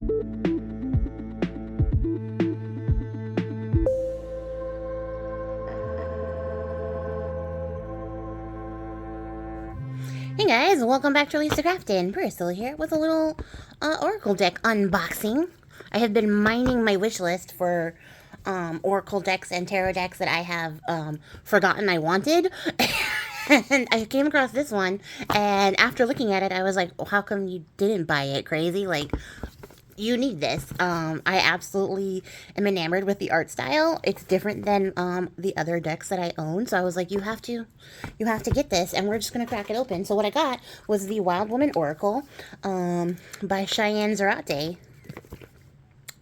Hey guys, welcome back to Release the Craftin. Bristol here with a little Oracle deck unboxing. I have been mining my wish list for Oracle decks and tarot decks that I have forgotten I wanted. And I came across this one, and after looking at it, I was like, well, how come you didn't buy it? Crazy? Like, you need this. I absolutely am enamored with the art style. It's different than the other decks that I own. So I was like, you have to get this, and we're just gonna crack it open. So what I got was the Wild Woman Oracle by Cheyenne Zarate,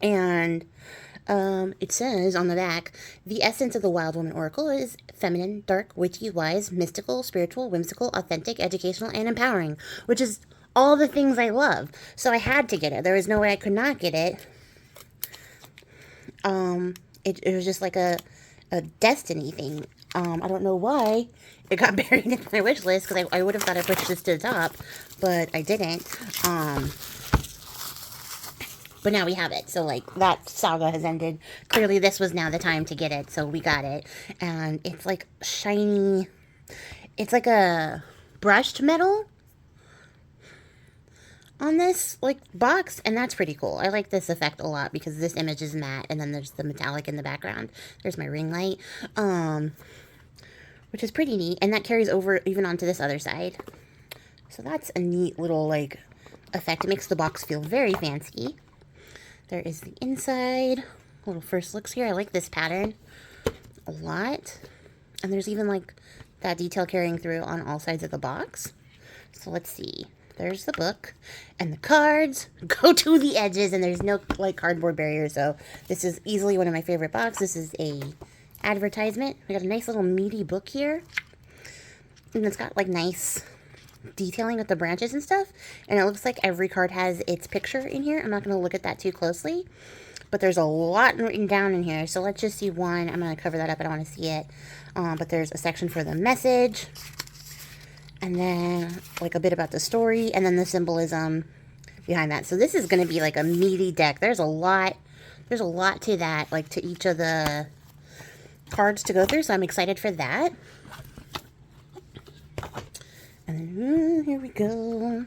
and it says on the back, the essence of the Wild Woman Oracle is feminine, dark, witchy, wise, mystical, spiritual, whimsical, authentic, educational, and empowering, which is all the things I love. So I had to get it. There was no way I could not get it. It was just like a destiny thing. I don't know why it got buried in my wish list, because I would have thought I pushed this to the top, but I didn't. But now we have it. So, like, that saga has ended. Clearly, this was now the time to get it, so we got it. And it's, like, shiny. It's like a brushed metal on this, like, box, and that's pretty cool. I like this effect a lot because this image is matte, and then there's the metallic in the background. There's my ring light, which is pretty neat, and that carries over even onto this other side. So that's a neat little, like, effect. It makes the box feel very fancy. There is the inside. Little first looks here. I like this pattern a lot. And there's even, like, that detail carrying through on all sides of the box. So let's see. There's the book. And the cards go to the edges, and there's no, like, cardboard barrier. So this is easily one of my favorite boxes. This is a advertisement. We got a nice little meaty book here. And it's got, like, nice detailing with the branches and stuff, and it looks like every card has its picture in here. I'm not going to look at that too closely, but there's a lot written down in here. So let's just see one. I'm going to cover that up. I don't want to see it, but there's a section for the message, and then like a bit about the story, and then the symbolism behind that. So this is going to be like a meaty deck. There's a lot to that, like to each of the cards to go through, so I'm excited for that. And then, here we go.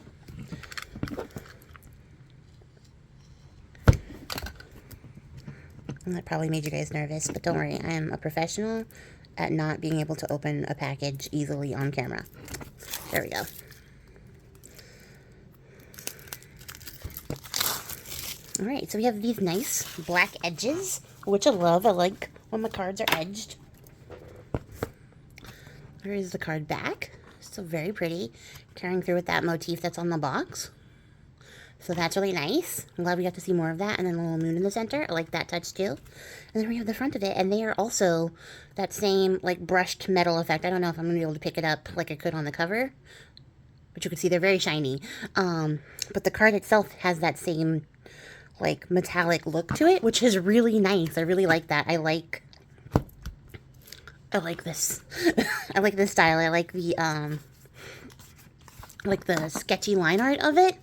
And that probably made you guys nervous, but don't worry. I am a professional at not being able to open a package easily on camera. There we go. Alright, so we have these nice black edges, which I love. I like when my cards are edged. There is the card back. So very pretty, carrying through with that motif that's on the box. So that's really nice. I'm glad we got to see more of that. And then a little moon in the center. I like that touch too. And then we have the front of it, and they are also that same like brushed metal effect. I don't know if I'm going to be able to pick it up like I could on the cover, but you can see they're very shiny. But the card itself has that same like metallic look to it, which is really nice. I really like that. I like this. I like this style. I like the sketchy line art of it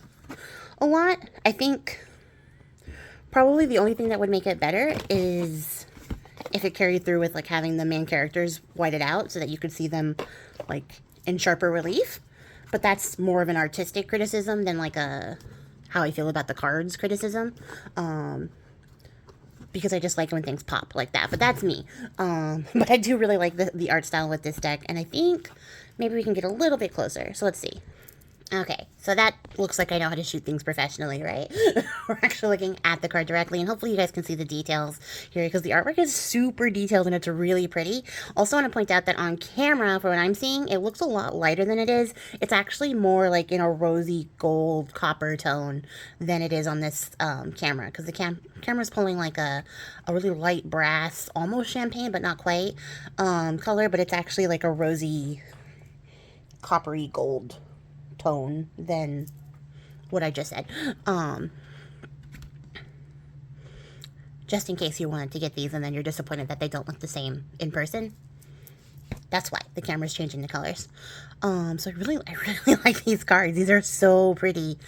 a lot. I think probably the only thing that would make it better is if it carried through with like having the main characters whited out so that you could see them like in sharper relief. But that's more of an artistic criticism than like a how I feel about the cards criticism. Because I just like when things pop like that. But that's me. But I do really like the art style with this deck. And I think maybe we can get a little bit closer. So let's see. Okay, so that looks like I know how to shoot things professionally, right? We're actually looking at the card directly, and hopefully you guys can see the details here, because the artwork is super detailed and it's really pretty. Also want to point out that on camera, for what I'm seeing, it looks a lot lighter than it is. It's actually more like in a rosy gold copper tone than it is on this camera, because the camera's pulling like a really light brass, almost champagne, but not quite, color, but it's actually like a rosy coppery gold tone than what I just said. Just in case you wanted to get these and then you're disappointed that they don't look the same in person. That's why the camera's changing the colors. So I really like these cards. These are so pretty.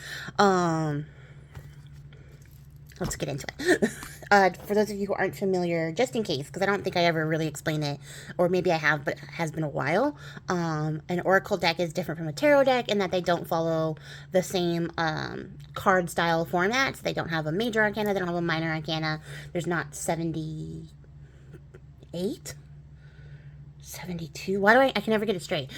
let's get into it. For those of you who aren't familiar, just in case, because I don't think I ever really explained it, or maybe I have, but it has been a while. An oracle deck is different from a tarot deck in that they don't follow the same card style formats. They don't have a major arcana, they don't have a minor arcana. There's not 78? 72? Why do I can never get it straight.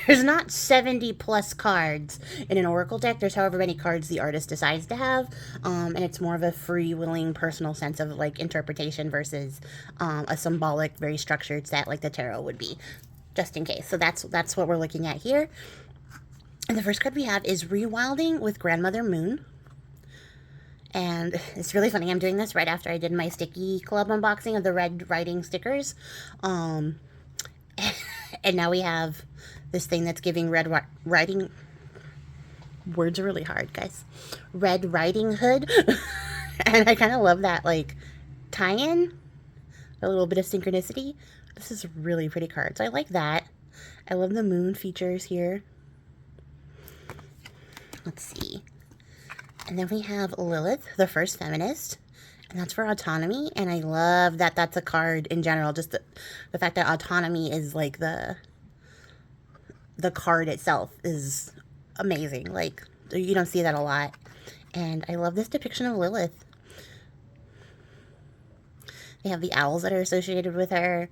There's not 70 plus cards in an oracle deck. There's however many cards the artist decides to have, and it's more of a free-willing personal sense of like interpretation versus a symbolic, very structured set like the tarot would be, just in case. So that's what we're looking at here. And the first card we have is Rewilding with Grandmother Moon. And it's really funny, I'm doing this right after I did my Sticky Club unboxing of the red writing stickers. And now we have this thing that's giving Red Riding... Words are really hard, guys. Red Riding Hood. And I kind of love that, like, tie-in. A little bit of synchronicity. This is a really pretty card, so I like that. I love the moon features here. Let's see. And then we have Lilith, the first feminist. And that's for autonomy, and I love that that's a card in general. Just the fact that autonomy is like the card itself is amazing. Like, you don't see that a lot. And I love this depiction of Lilith. They have the owls that are associated with her.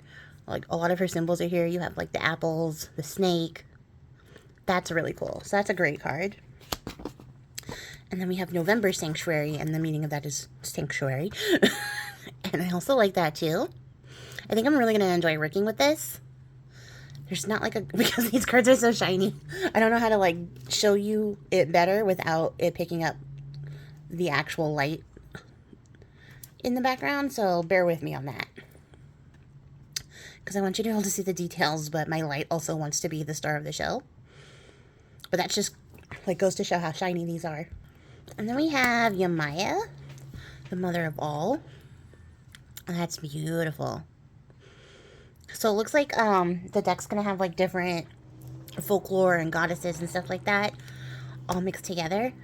Like, a lot of her symbols are here. You have like the apples, the snake. That's really cool. So that's a great card. And then we have November Sanctuary, and the meaning of that is sanctuary. And I also like that too. I think I'm really going to enjoy working with this. There's not like a... Because these cards are so shiny. I don't know how to like show you it better without it picking up the actual light in the background. So bear with me on that. Because I want you to be able to see the details, but my light also wants to be the star of the show. But that's just like goes to show how shiny these are. And then we have Yamaya, the mother of all. That's beautiful. So it looks like the deck's going to have like different folklore and goddesses and stuff like that all mixed together,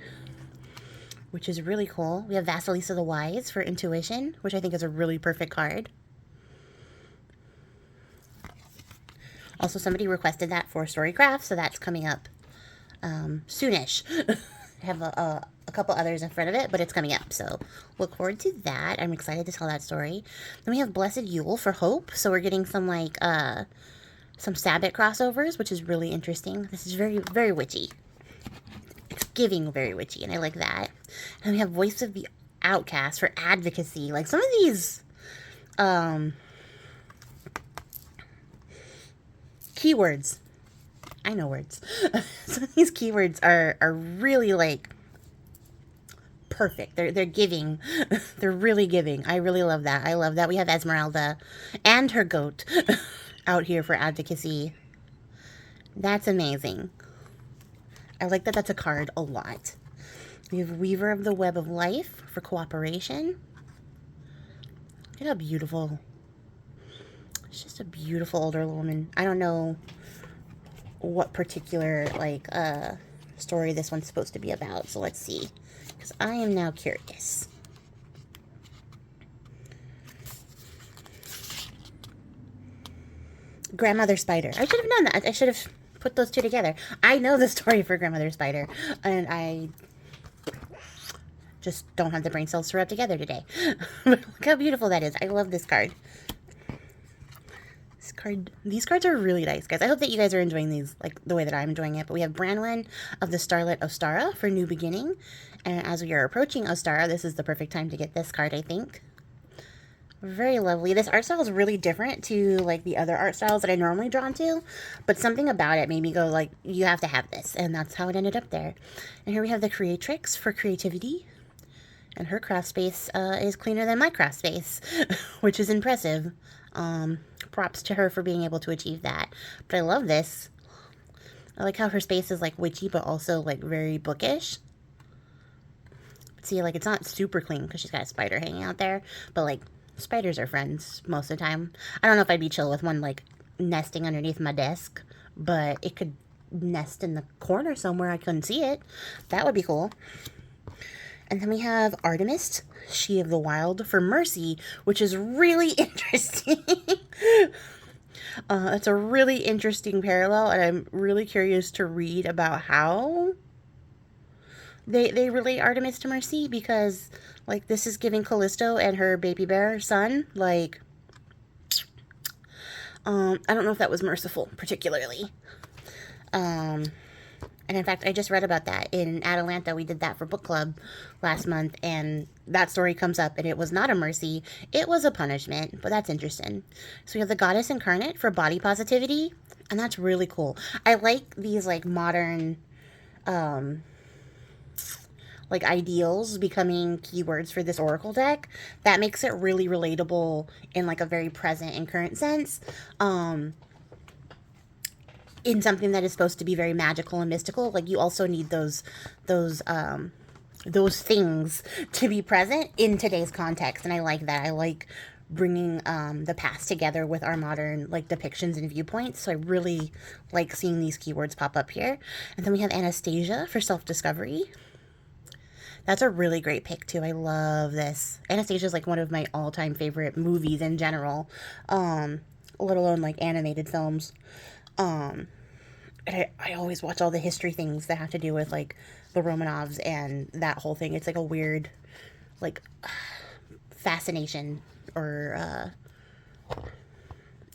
which is really cool. We have Vasilisa the Wise for intuition, which I think is a really perfect card. Also, somebody requested that for Storycraft, so that's coming up soonish. I have a couple others in front of it, but it's coming up, so look forward to that. I'm excited to tell that story. Then we have Blessed Yule for hope, so we're getting some like some Sabbath crossovers, which is really interesting. This is very, very witchy. It's giving very witchy, and I like that. And we have Voice of the Outcast for advocacy. Like some of these keywords. I know words. Some of these keywords are really like perfect. They're giving. They're really giving. I really love that. I love that. We have Esmeralda and her goat out here for advocacy. That's amazing. I like that that's a card a lot. We have Weaver of the Web of Life for cooperation. Look at how beautiful. It's just a beautiful older woman. I don't know what particular like story this one's supposed to be about, so let's see, because I am now curious. Grandmother Spider. I should have known that. I should have put those two together. I know the story for Grandmother Spider, and I just don't have the brain cells to rub together today. Look how beautiful that is. I love this card. These cards are really nice, guys. I hope that you guys are enjoying these like the way that I'm enjoying it. But we have Branwen of the Starlit Ostara for New Beginning. And as we are approaching Ostara, this is the perfect time to get this card, I think. Very lovely. This art style is really different to like the other art styles that I normally drawn to. But something about it made me go like, you have to have this. And that's how it ended up there. And here we have the Creatrix for creativity. And her craft space is cleaner than my craft space, which is impressive. Props to her for being able to achieve that. But I love this. I like how her space is like witchy, but also like very bookish. See, like it's not super clean because she's got a spider hanging out there, but like spiders are friends most of the time. I don't know if I'd be chill with one like nesting underneath my desk, but it could nest in the corner somewhere I couldn't see it. That would be cool. And then we have Artemis, She of the Wild, for Mercy, which is really interesting. It's a really interesting parallel, and I'm really curious to read about how they relate Artemis to Mercy, because, like, this is giving Callisto and her baby bear son, like, I don't know if that was merciful, particularly. And in fact, I just read about that in Atalanta. We did that for book club last month, and that story comes up, and it was not a mercy. It was a punishment, but that's interesting. So we have the goddess incarnate for body positivity, and that's really cool. I like these, like, modern, like, ideals becoming keywords for this oracle deck. That makes it really relatable in, like, a very present and current sense. In something that is supposed to be very magical and mystical, like, you also need those things to be present in today's context, and I like that. I like bringing the past together with our modern, like, depictions and viewpoints. So I really like seeing these keywords pop up here. And then we have Anastasia for self-discovery. That's a really great pick too. I love this. Anastasia is, like, one of my all-time favorite movies in general, let alone, like, animated films. And I always watch all the history things that have to do with, like, the Romanovs and that whole thing. It's like a weird, like, fascination or,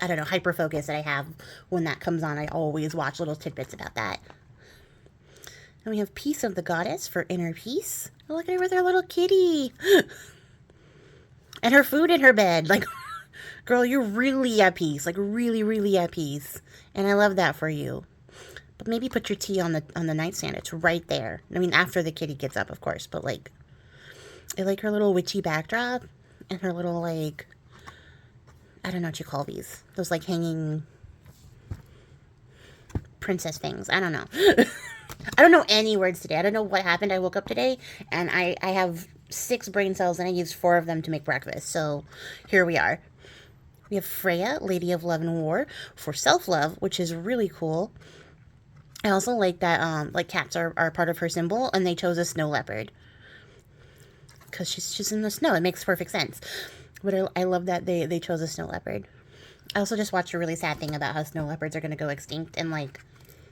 I don't know, hyper focus that I have when that comes on. I always watch little tidbits about that. And we have Peace of the Goddess for inner peace. Oh, look at her with her little kitty. And her food in her bed. Like, girl, you're really at peace. Like, really, really at peace. And I love that for you. But maybe put your tea on the nightstand. It's right there. I mean, after the kitty gets up, of course. But, like, I like her little witchy backdrop. And her little, like, I don't know what you call these. Those, like, hanging princess things. I don't know. I don't know any words today. I don't know what happened. I woke up today, and I have 6 brain cells, and I used 4 of them to make breakfast. So here we are. We have Freya, Lady of Love and War, for self-love, which is really cool. I also like that, like, cats are part of her symbol, and they chose a snow leopard. Because she's in the snow. It makes perfect sense. But I love that they chose a snow leopard. I also just watched a really sad thing about how snow leopards are going to go extinct in, like,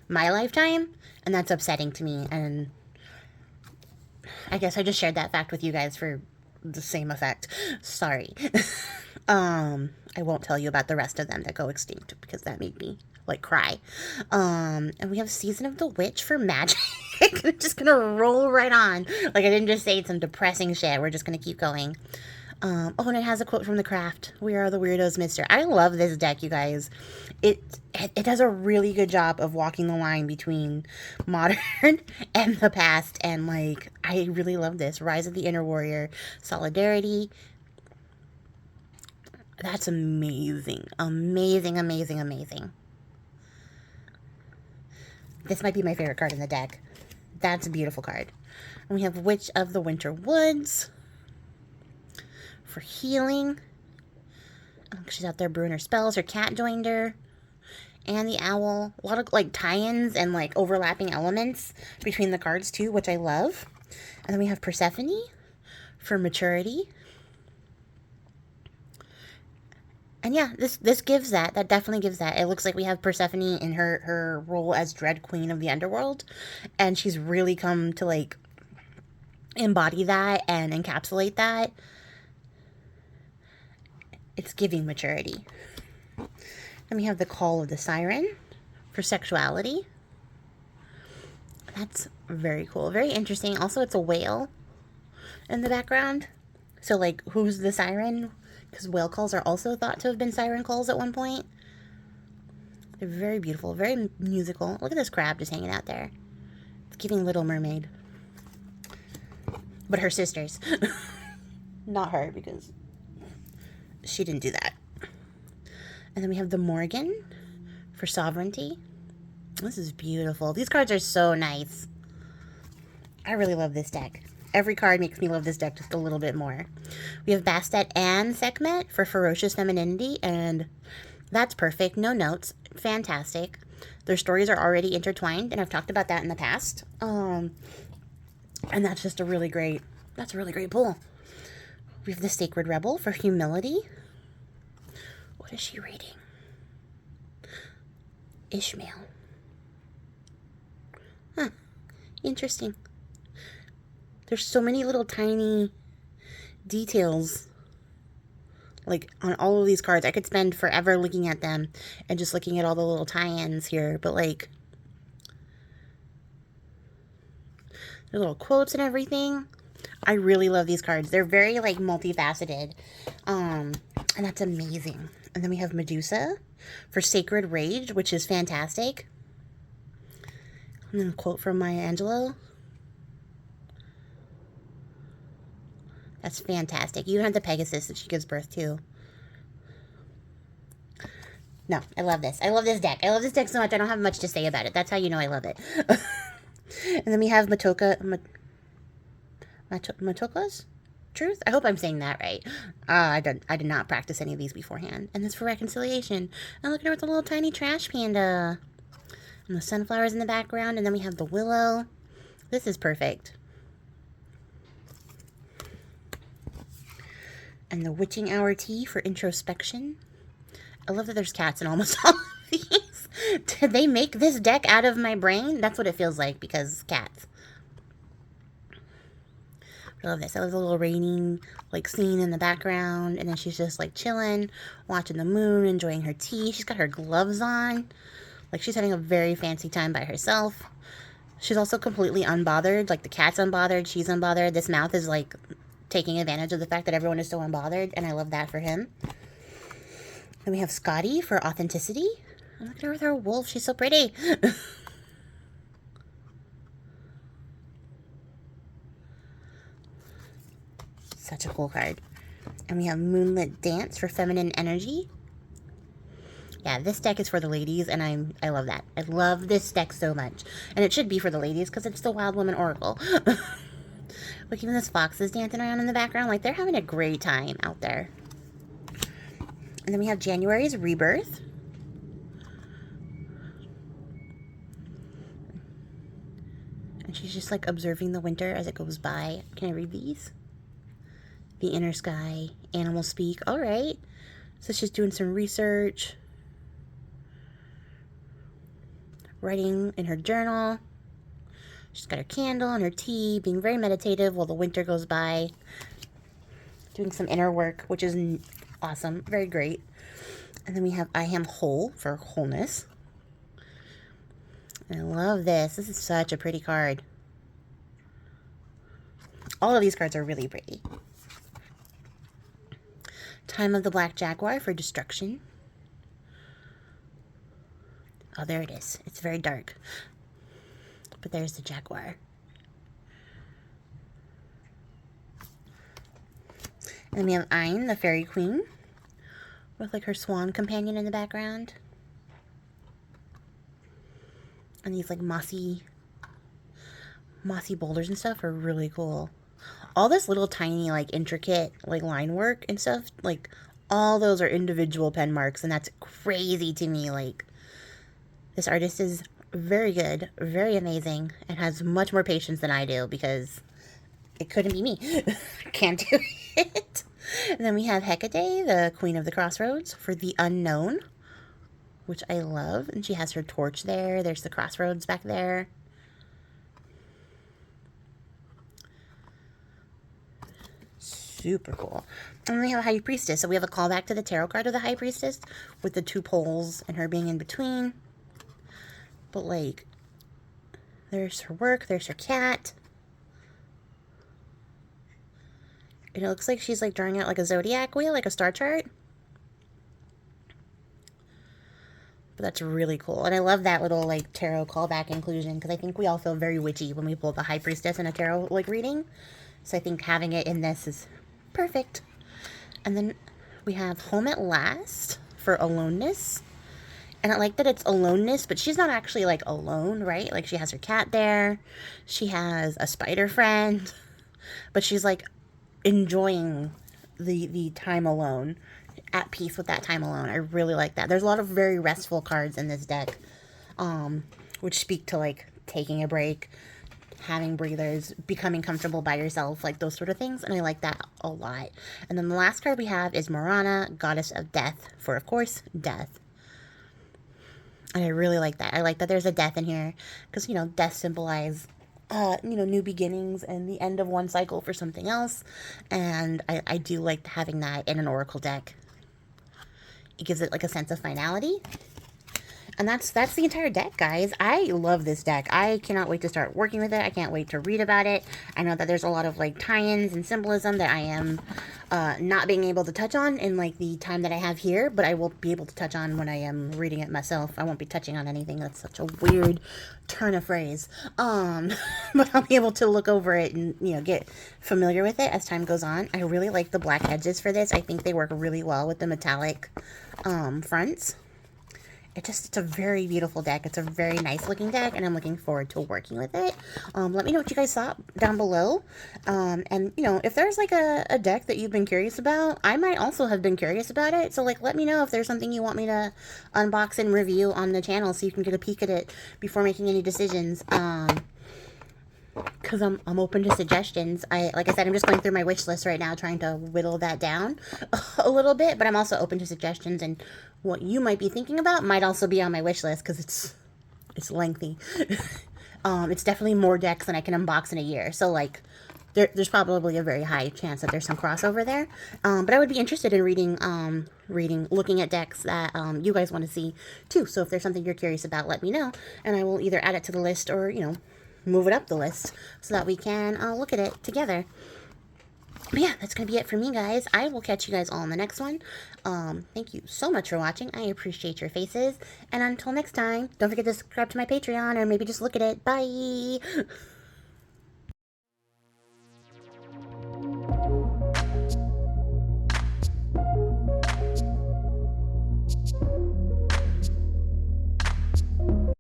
my lifetime, and that's upsetting to me, and I guess I just shared that fact with you guys for the same effect. Sorry. I won't tell you about the rest of them that go extinct, because that made me, like, cry. And we have Season of the Witch for magic. I'm just gonna roll right on. Like, I didn't just say some depressing shit. We're just gonna keep going. Oh, and it has a quote from the craft. We are the weirdos, mister. I love this deck, you guys. It does a really good job of walking the line between modern and the past. And, like, I really love this. Rise of the Inner Warrior. Solidarity. That's amazing. Amazing, amazing, amazing. This might be my favorite card in the deck. That's a beautiful card. And we have Witch of the Winter Woods for healing. She's out there brewing her spells. Her cat joined her. And the owl. A lot of, like, tie-ins and, like, overlapping elements between the cards too, which I love. And then we have Persephone for maturity. And yeah, this gives that. That definitely gives that. It looks like we have Persephone in her role as Dread Queen of the Underworld. And she's really come to, like, embody that and encapsulate that. It's giving maturity. Then we have the Call of the Siren for sexuality. That's very cool. Very interesting. Also, it's a whale in the background. So, like, who's the siren? Because whale calls are also thought to have been siren calls at one point. They're very beautiful. Very musical. Look at this crab just hanging out there. It's giving Little Mermaid. But her sisters. Not her, because she didn't do that. And then we have the Morgan for sovereignty. This is beautiful. These cards are so nice. I really love this deck. Every card makes me love this deck just a little bit more. We have Bastet and Sekhmet for ferocious femininity, and that's perfect. No notes. Fantastic. Their stories are already intertwined, and I've talked about that in the past. And that's just a really great That's a really great pull. We have the Sacred Rebel for humility. What is she reading? Ishmael. Huh. Interesting. There's so many little tiny details like on all of these cards. I could spend forever looking at them and just looking at all the little tie-ins here, but like the little quotes and everything. I really love these cards. They're very like multifaceted. And that's amazing. And then we have Medusa for Sacred Rage, which is fantastic. And then a quote from Maya Angelou. That's fantastic. You even have the Pegasus that she gives birth to. No, I love this. I love this deck. I love this deck so much I don't have much to say about it. That's how you know I love it. And then we have Matoka's Truth? I hope I'm saying that right. I did not practice any of these beforehand. And this for Reconciliation. And look at her with a little tiny trash panda. And the sunflowers in the background. And then we have the willow. This is perfect. And the Witching Hour Tea for introspection. I love that there's cats in almost all of these. Did they make this deck out of my brain? That's what it feels like because cats. I love this. I love the little raining like scene in the background. And then she's just like chilling, watching the moon, enjoying her tea. She's got her gloves on. Like she's having a very fancy time by herself. She's also completely unbothered. Like the cat's unbothered. She's unbothered. This mouth is like taking advantage of the fact that everyone is so unbothered, and I love that for him. Then we have Scotty for authenticity. And look at her with her wolf. She's so pretty. Such a cool card. And we have Moonlit Dance for feminine energy. Yeah, this deck is for the ladies, and I love that. I love this deck so much. And it should be for the ladies because it's the Wild Woman Oracle. Look, even this fox is dancing around in the background. Like, they're having a great time out there. And then we have January's Rebirth. And she's just, like, observing the winter as it goes by. Can I read these? The Inner Sky, Animal Speak. All right. So she's doing some research. Writing in her journal. She's got her candle and her tea, being very meditative while the winter goes by. Doing some inner work, which is awesome. Very great. And then we have I Am Whole for wholeness. And I love this. This is such a pretty card. All of these cards are really pretty. Time of the Black Jaguar for destruction. Oh, there it is. It's very dark. But there's the jaguar. And then we have Ayn, the fairy queen, with like her swan companion in the background. And these like mossy boulders and stuff are really cool. All this little tiny like intricate like line work and stuff, like all those are individual pen marks, and that's crazy to me. Like this artist is very good, very amazing, and has much more patience than I do because it couldn't be me. Can't do it. And then we have Hecate, the Queen of the Crossroads, for the unknown, which I love. And she has her torch there. There's the crossroads back there. Super cool. And we have a High Priestess. So we have a callback to the tarot card of the High Priestess with the two poles and her being in between. But like, there's her work, there's her cat. And it looks like she's like drawing out like a zodiac wheel, like a star chart. But that's really cool. And I love that little like tarot callback inclusion because I think we all feel very witchy when we pull the High Priestess in a tarot like reading. So I think having it in this is perfect. And then we have Home at Last for aloneness. And I like that it's aloneness, but she's not actually like alone, right? Like she has her cat there. She has a spider friend. But she's like enjoying the time alone, at peace with that time alone. I really like that. There's a lot of very restful cards in this deck, which speak to like taking a break, having breathers, becoming comfortable by yourself, like those sort of things, and I like that a lot. And then the last card we have is Morana, Goddess of Death, for, of course, death. And I really like that. I like that there's a death in here, because, you know, death symbolizes, you know, new beginnings and the end of one cycle for something else, and I do like having that in an oracle deck. It gives it, like, a sense of finality. And that's the entire deck, guys. I love this deck. I cannot wait to start working with it. I can't wait to read about it. I know that there's a lot of, like, tie-ins and symbolism that I am not being able to touch on in, like, the time that I have here, but I will be able to touch on when I am reading it myself. I won't be touching on anything. That's such a weird turn of phrase. But I'll be able to look over it and, you know, get familiar with it as time goes on. I really like the black edges for this. I think they work really well with the metallic fronts. It's a very beautiful deck. It's a very nice looking deck, and I'm looking forward to working with it. Let me know what you guys thought down below. And, you know, if there's, like, a deck that you've been curious about, I might also have been curious about it. So, like, let me know if there's something you want me to unbox and review on the channel so you can get a peek at it before making any decisions. Because I'm open to suggestions. Like I said, I'm just going through my wish list right now, trying to whittle that down a little bit, but I'm also open to suggestions, and what you might be thinking about might also be on my wish list, because it's lengthy. It's definitely more decks than I can unbox in a year, so, like, there's probably a very high chance that there's some crossover there. But I would be interested in looking at decks that you guys want to see too. So if there's something you're curious about, let me know, and I will either add it to the list or, you know, move it up the list so that we can look at it together. But yeah, that's going to be it for me, guys. I will catch you guys all in the next one. Thank you so much for watching. I appreciate your faces. And until next time, don't forget to subscribe to my Patreon, or maybe just look at it. Bye!